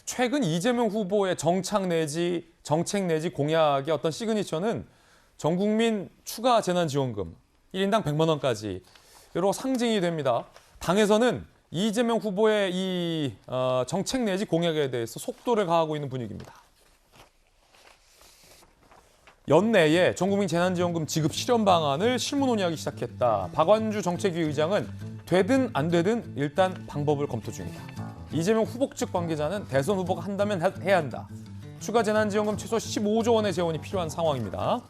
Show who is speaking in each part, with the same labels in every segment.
Speaker 1: 최근 이재명 후보의 정책 내지 공약의 어떤 시그니처는 전국민 추가 재난지원금 1인당 100만 원까지로 상징이 됩니다. 당에서는 이재명 후보의 이 정책 내지 공약에 대해서 속도를 가하고 있는 분위기입니다. 연내에 전국민 재난지원금 지급 실현 방안을 실무 논의하기 시작했다. 박완주 정책위 의장은 되든 안 되든 일단 방법을 검토 중이다. 이재명 후보 측 관계자는 대선 후보가 한다면 해야 한다. 추가 재난지원금 최소 15조 원의 재원이 필요한 상황입니다.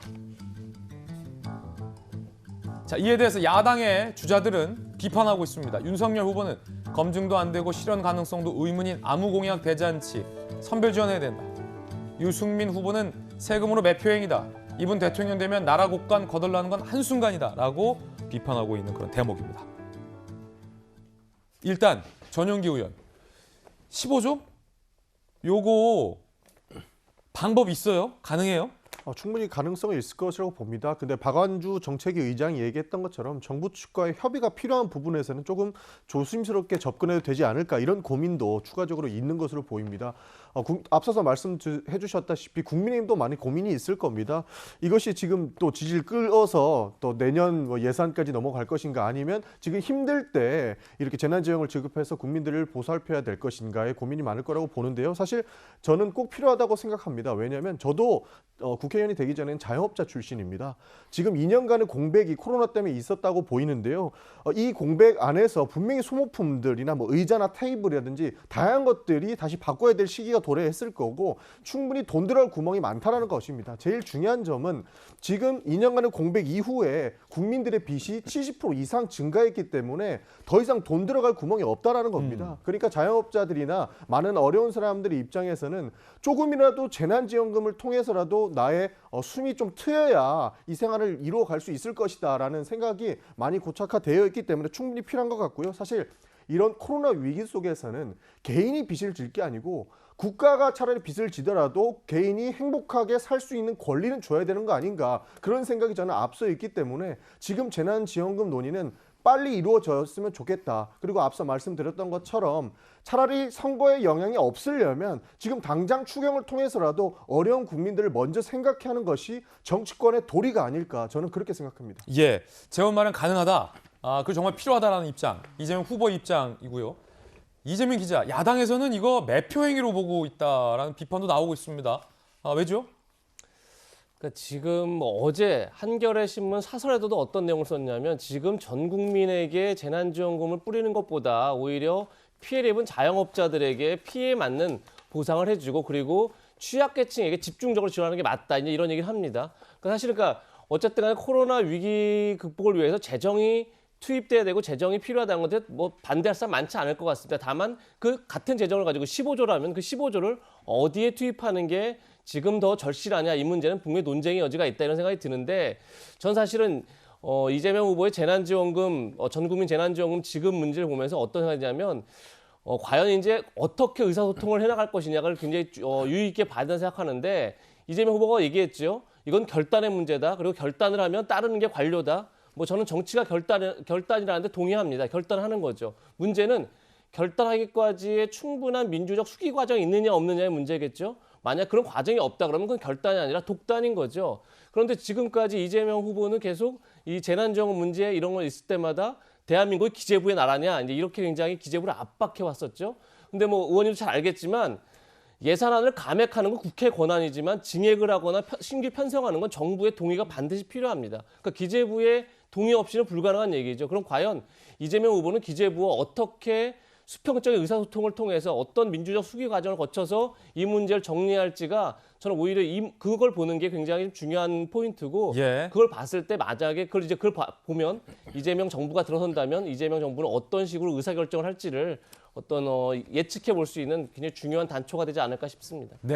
Speaker 1: 자, 이에 대해서 야당의 주자들은 비판하고 있습니다. 윤석열 후보는 검증도 안 되고 실현 가능성도 의문인 아무 공약 대잔치, 선별 지원해야 된다. 유승민 후보는 세금으로 매표행위다. 이분 대통령 되면 나라 곳간 거덜나는 건 한순간이다. 라고 비판하고 있는 그런 대목입니다. 일단 전용기 의원, 15조? 요거 방법 있어요? 가능해요?
Speaker 2: 충분히 가능성이 있을 것이라고 봅니다. 근데 박완주 정책위 의장이 얘기했던 것처럼 정부 측과의 협의가 필요한 부분에서는 조금 조심스럽게 접근해도 되지 않을까 이런 고민도 추가적으로 있는 것으로 보입니다. 앞서서 말씀해 주셨다시피 국민의힘도 많이 고민이 있을 겁니다. 이것이 지금 또 지지를 끌어서 또 내년 예산까지 넘어갈 것인가 아니면 지금 힘들 때 이렇게 재난지원을 지급해서 국민들을 보살펴야 될 것인가에 고민이 많을 거라고 보는데요. 사실 저는 꼭 필요하다고 생각합니다. 왜냐하면 저도 국회의원이 되기 전엔 자영업자 출신입니다. 지금 2년간의 공백이 코로나 때문에 있었다고 보이는데요. 이 공백 안에서 분명히 소모품들이나 의자나 테이블이라든지 다양한 것들이 다시 바꿔야 될 시기가 도래했을 거고 충분히 돈 들어갈 구멍이 많다는 것입니다. 제일 중요한 점은 지금 2년간의 공백 이후에 국민들의 빚이 70% 이상 증가했기 때문에 더 이상 돈 들어갈 구멍이 없다라는 겁니다. 그러니까 자영업자들이나 많은 어려운 사람들의 입장에서는 조금이라도 재난지원금을 통해서라도 나의 숨이 좀 트여야 이 생활을 이루어갈 수 있을 것이다라는 생각이 많이 고착화되어 있기 때문에 충분히 필요한 것 같고요. 사실 이런 코로나 위기 속에서는 개인이 빚을 질 게 아니고 국가가 차라리 빚을 지더라도 개인이 행복하게 살 수 있는 권리는 줘야 되는 거 아닌가 그런 생각이 저는 앞서 있기 때문에 지금 재난지원금 논의는 빨리 이루어졌으면 좋겠다. 그리고 앞서 말씀드렸던 것처럼 차라리 선거에 영향이 없으려면 지금 당장 추경을 통해서라도 어려운 국민들을 먼저 생각해 하는 것이 정치권의 도리가 아닐까 저는 그렇게 생각합니다.
Speaker 1: 예, 재원 마련 가능하다. 그 정말 필요하다라는 입장, 이재명 후보 입장이고요. 이재명 기자, 야당에서는 이거 매표 행위로 보고 있다라는 비판도 나오고 있습니다. 왜죠?
Speaker 3: 그러니까 지금 어제 한겨레 신문 사설에도 어떤 내용을 썼냐면 지금 전 국민에게 재난지원금을 뿌리는 것보다 오히려 피해를 입은 자영업자들에게 피해에 맞는 보상을 해주고 그리고 취약계층에게 집중적으로 지원하는 게 맞다 이제 이런 얘기를 합니다. 그러니까 사실 어쨌든 간에 코로나 위기 극복을 위해서 재정이 투입돼야 되고 재정이 필요하다는 건데 반대할 사람 많지 않을 것 같습니다. 다만 그 같은 재정을 가지고 15조라면 그 15조를 어디에 투입하는 게 지금 더 절실하냐 이 문제는 분명히 논쟁의 여지가 있다 이런 생각이 드는데 전 사실은 이재명 후보의 재난지원금 전국민 재난지원금 지급 문제를 보면서 어떤 생각이냐면 과연 이제 어떻게 의사소통을 해나갈 것이냐를 굉장히 유의 있게 봐야 된다 생각하는데 이재명 후보가 얘기했죠. 이건 결단의 문제다. 그리고 결단을 하면 따르는 게 관료다. 저는 정치가 결단이라는데 동의합니다. 결단하는 거죠. 문제는 결단하기까지의 충분한 민주적 수기 과정이 있느냐 없느냐의 문제겠죠. 만약 그런 과정이 없다 그러면 그건 결단이 아니라 독단인 거죠. 그런데 지금까지 이재명 후보는 계속 이 재난지원금 문제 이런 거 있을 때마다 대한민국이 기재부의 나라냐 이제 이렇게 굉장히 기재부를 압박해 왔었죠. 근데 의원님도 잘 알겠지만 예산안을 감액하는 건 국회 권한이지만 증액을 하거나 신규 편성하는 건 정부의 동의가 반드시 필요합니다. 그러니까 기재부의 동의 없이는 불가능한 얘기죠. 그럼 과연 이재명 후보는 기재부와 어떻게 수평적인 의사소통을 통해서 어떤 민주적 수기 과정을 거쳐서 이 문제를 정리할지가 저는 오히려 그걸 보는 게 굉장히 중요한 포인트고
Speaker 1: 예.
Speaker 3: 그걸 봤을 때 만약에 그걸 보면 이재명 정부가 들어선다면 이재명 정부는 어떤 식으로 의사결정을 할지를 예측해 볼 수 있는 굉장히 중요한 단초가 되지 않을까 싶습니다.
Speaker 1: 네.